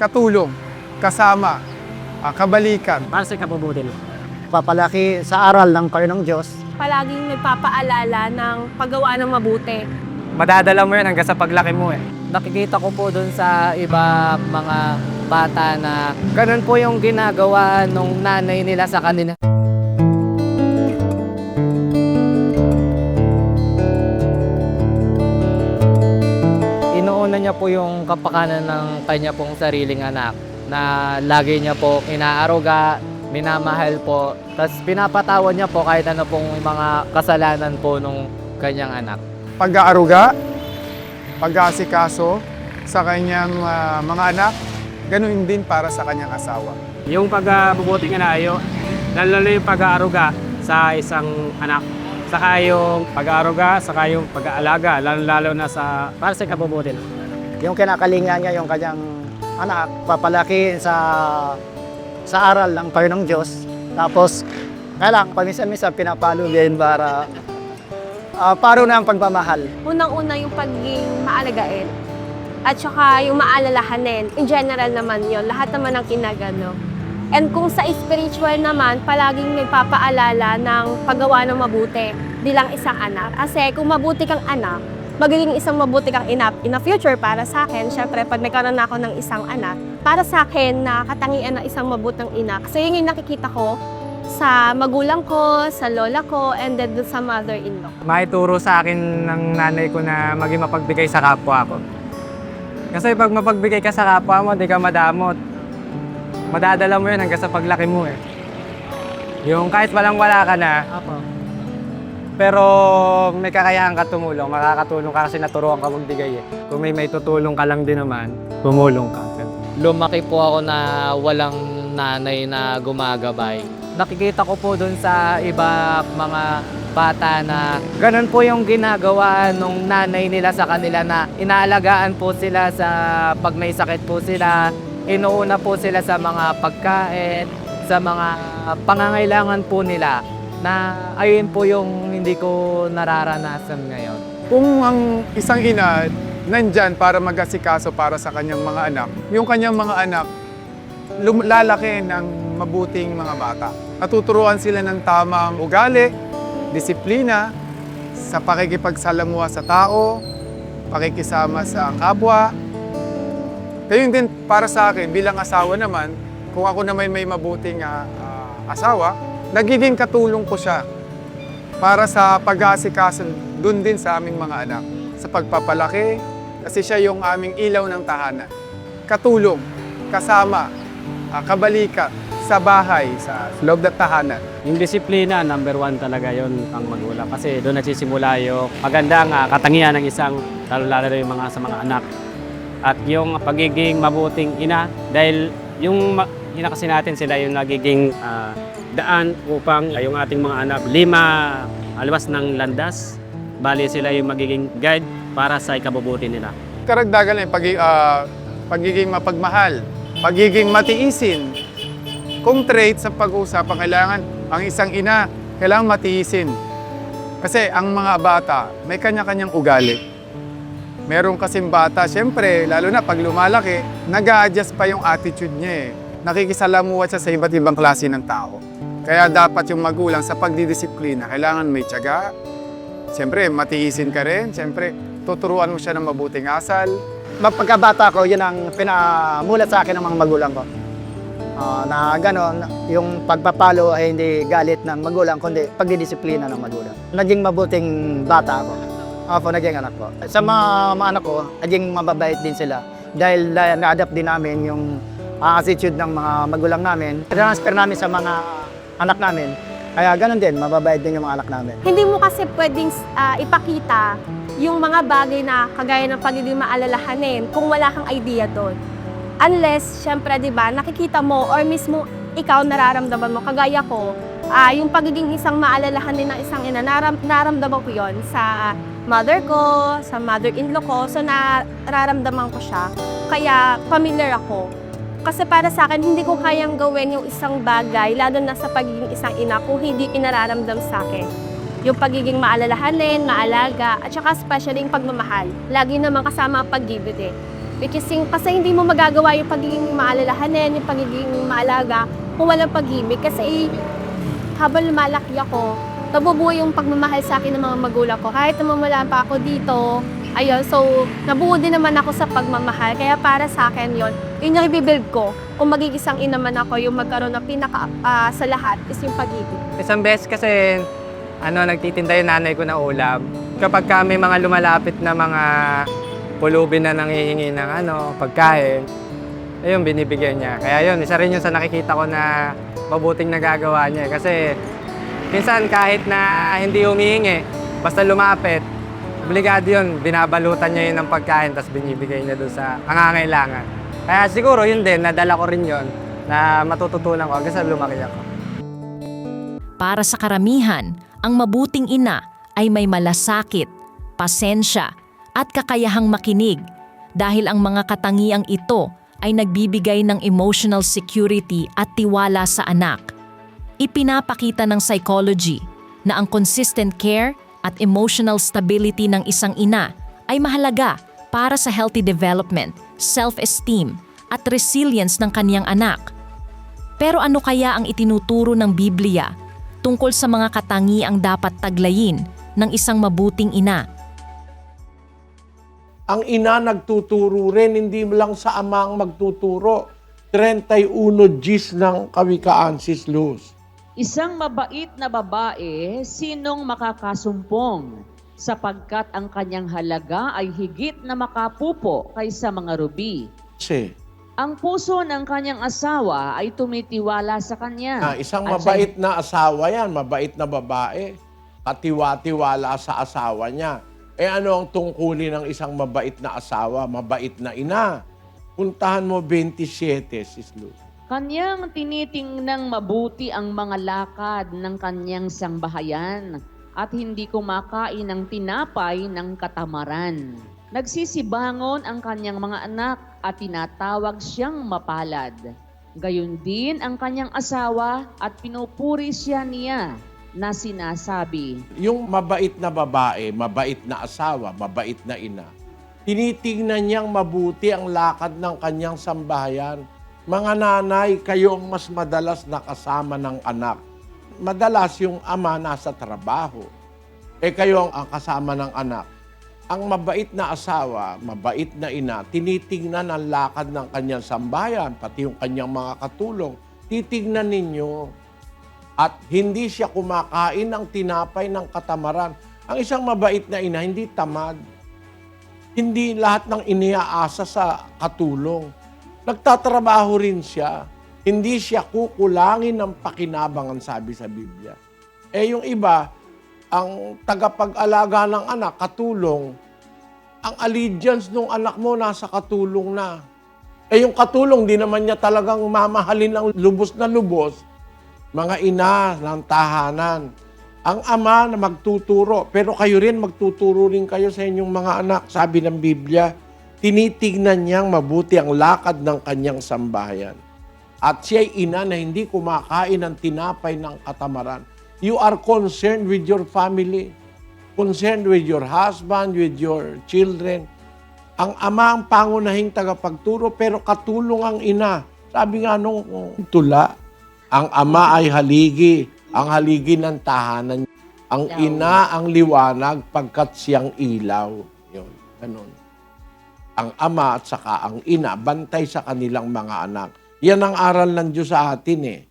katulong, kasama, kabalikan. Para sa ikabubuti mo. Papalaki sa aral ng Panginoong Diyos. Palaging nagpapaalala ng paggawa ng mabuti. Madadala mo yan hanggang sa paglaki mo eh. Nakikita ko po doon sa iba mga bata na ganun po yung ginagawa nung nanay nila sa kanila. Inuuna niya po yung kapakanan ng kanya pong sariling anak na lagi niya po inaaruga, minamahal po, tapos pinapatawad niya po kahit ano pong mga kasalanan po nung kanyang anak. Pag-aaruga, pag-aasikaso sa kanyang mga anak, ganun din para sa kanyang asawa. Yung pagbubuting inayo, lalo yung pag-aaruga sa isang anak. Saka yung pag-aaruga, saka yung pag-aalaga, lalo na para sa ikabubuti mo. Yung kinakalinga niya yung kanyang anak, papalaki sa aral ng Panginoong Diyos. Tapos, kailangan paminsan-minsan pinapalo din para paro na ang pagmamahal. Unang-una yung pagiging maalagain. At saka yung maalalahanin. In general naman yon, lahat naman ang kinagano. And kung sa spiritual naman, palaging nagpapaalala ng paggawa ng mabuti bilang isang anak. Kasi kung mabuti kang anak, magiging isang mabuti kang ina in the future para sa akin. Siyempre, pag nagkaroon na ako ng isang anak, para sa akin na katangian ng isang mabutang ina. Kasi yun yung nakikita ko sa magulang ko, sa lola ko, and then sa mother-in-law. Maituro sa akin ng nanay ko na maging mapagbigay sa kapwa ko. Kasi pag mapagbigay ka sa kapwa mo, di ka madamot. Madadala mo yun hanggang sa paglaki mo eh. Yung kahit walang-wala ka na, pero may kakayahan ka tumulong, makakatulong ka kasi naturuan ka magbigay eh. Kung may tutulong ka lang din naman, tumulong ka. Lumaki po ako na walang nanay na gumagabay. Nakikita ko po doon sa iba mga bata na ganun po yung ginagawa nung nanay nila sa kanila na inaalagaan po sila sa pag may sakit po sila, inuuna po sila sa mga pagkain, sa mga pangangailangan po nila na ayun po yung hindi ko nararanasan ngayon. Kung ang isang ina nandyan para mag-asikaso para sa kanyang mga anak, yung kanyang mga anak lalaki ng mabuting mga bata. Natuturuan sila ng tamang ugali, disiplina, sa pakikipagsalamuha sa tao, pakikisama sa kapwa. Kaya din para sa akin, bilang asawa naman, kung ako naman may mabuting asawa, nagiging katulong ko siya para sa pag-aasikaso dun din sa aming mga anak. Sa pagpapalaki, kasi siya yung aming ilaw ng tahanan. Katulong, kasama, kabalikat, sa bahay, sa loob ng tahanan. Yung disiplina, number 1 talaga yon ang magulang. Kasi doon nagsisimula yung magandang katangian ng isang, lalo-lalo yung sa mga anak. At yung pagiging mabuting ina, dahil yung ina kasi natin sila yung nagiging daan upang yung ating mga anak alwas ng landas. Bali sila yung magiging guide para sa ikabubuti nila. Karagdagan lang, pagiging mapagmahal, pagiging matiisin. Kung trait sa pag-uusapan, kailangan ang isang ina, kailangan matiisin. Kasi ang mga bata, may kanya-kanyang ugali. Meron kasing bata, siyempre, lalo na pag lumalaki, nag-a-adjust pa yung attitude niya eh. Nakikisalamuha siya sa iba't ibang klase ng tao. Kaya dapat yung magulang sa pagdidisiplina, kailangan may tiyaga. Siyempre, matiisin ka rin. Siyempre, tuturuan mo siya ng mabuting asal. Pagkabata ko, yun ang pinamulat sa akin ng mga magulang ko. Na gano'n, yung pagpapalo ay hindi galit ng magulang, kundi pagdidisiplina ng magulang. Naging mabuting bata ako. Ako, naging anak ko. Sa mga anak ko, naging mababait din sila. Dahil na-adapt din namin yung attitude ng mga magulang namin. Transfer namin sa mga anak namin. Kaya gano'n din, mababait din yung mga anak namin. Hindi mo kasi pwedeng ipakita yung mga bagay na kagaya ng pagiging maalalahanin kung wala kang idea doon. Unless, syempre, di ba, nakikita mo or mismo ikaw nararamdaman mo, kagaya ko, yung pagiging isang maalalahanin ng isang ina, nararamdaman ko yon sa mother ko, sa mother-in-law ko, so nararamdaman ko siya. Kaya familiar ako. Kasi para sa akin, hindi ko kayang gawin yung isang bagay, lalo na sa pagiging isang ina, kung hindi inararamdam sa akin. Yung pagiging maalalahanin, maalaga, at saka especially yung pagmamahal. Lagi naman kasama ang pag-give it eh. Which is kasi hindi mo magagawa yung pagiging maalalahanin, yung pagiging maalaga kung walang pag-ibig. Kasi habang lumalaki ako, nabubuo yung pagmamahal sa akin ng mga magulang ko. Kahit namamala pa ako dito, ayun, so nabuo din naman ako sa pagmamahal. Kaya para sa akin yun yung ibibuild ko. Kung magigisang ina man ako, yung magkaroon ng pinaka sa lahat is yung pag-ibig. Isang beses kasi, nagtitinda yung nanay ko na ulam. Kapag may mga lumalapit na mga pulubin na nanghihingi ng pagkain, ayun, binibigyan niya. Kaya yun, isa rin yun sa nakikita ko na mabuting nagagawa niya. Kasi minsan kahit na hindi humihingi, basta lumapit, obligado yun, binabalutan niya yun ng pagkain tapos binibigay niya doon sa nangangailangan. Kaya siguro yun din, nadala ko rin yun na matututunan ko hanggang sa lumaki ako. Para sa karamihan, ang mabuting ina ay may malasakit, pasensya, at kakayahang makinig dahil ang mga katangiang ito ay nagbibigay ng emotional security at tiwala sa anak. Ipinapakita ng psychology na ang consistent care at emotional stability ng isang ina ay mahalaga para sa healthy development, self-esteem, at resilience ng kaniyang anak. Pero ano kaya ang itinuturo ng Biblia tungkol sa mga katangiang dapat taglayin ng isang mabuting ina? Ang ina nagtuturo rin, hindi lang sa ama ang magtuturo. 31 Gs ng Kawikaan, Sis Luz. Isang mabait na babae, sinong makakasumpong? Sapagkat ang kanyang halaga ay higit na makapupo kaysa mga rubi. Kasi, Ang puso ng kanyang asawa ay tumitiwala sa kanya. isang At mabait na asawa yan, mabait na babae. Katiwa-tiwala sa asawa niya. Ano ang tungkulin ng isang mabait na asawa, mabait na ina? Puntahan mo 27, Sis Luz. Kanyang tinitingnang mabuti ang mga lakad ng kanyang sangbahayan at hindi kumakain ng tinapay ng katamaran. Nagsisibangon ang kanyang mga anak at tinatawag siyang mapalad. Gayon din ang kanyang asawa at pinupuri siya niya na sinasabi, Yung mabait na babae, mabait na asawa, mabait na ina, tinitingnan niyang mabuti ang lakad ng kanyang sambahayan. Mga nanay, kayo ang mas madalas nakasama ng anak. Madalas yung ama nasa trabaho. Kayo ang kasama ng anak. Ang mabait na asawa, mabait na ina, tinitingnan ang lakad ng kanyang sambahayan, pati yung kanyang mga katulong. Titignan ninyo. At hindi siya kumakain ng tinapay ng katamaran. Ang isang mabait na ina, hindi tamad. Hindi lahat ng iniaasa sa katulong. Nagtatrabaho rin siya. Hindi siya kukulangin ng pakinabangan, sabi sa Biblia. Yung iba, ang tagapag-alaga ng anak, katulong, ang allegiance ng anak mo nasa katulong na. Yung katulong, di naman niya talagang mamahalin ng lubos na lubos. Mga ina ng tahanan. Ang ama na magtuturo, pero kayo rin magtuturo rin kayo sa inyong mga anak. Sabi ng Biblia, tinitignan niyang mabuti ang lakad ng kanyang sambahayan. At siya'y ina na hindi kumakain ng tinapay ng katamaran. You are concerned with your family, concerned with your husband, with your children. Ang ama ang pangunahing tagapagturo, pero katulong ang ina. Sabi nga nung tula, ang ama ay haligi, ang haligi ng tahanan. Ang ina ang liwanag pagkat siyang ilaw. Yun, ganun. Ang ama at saka ang ina, bantay sa kanilang mga anak. Yan ang aral ng Diyos sa atin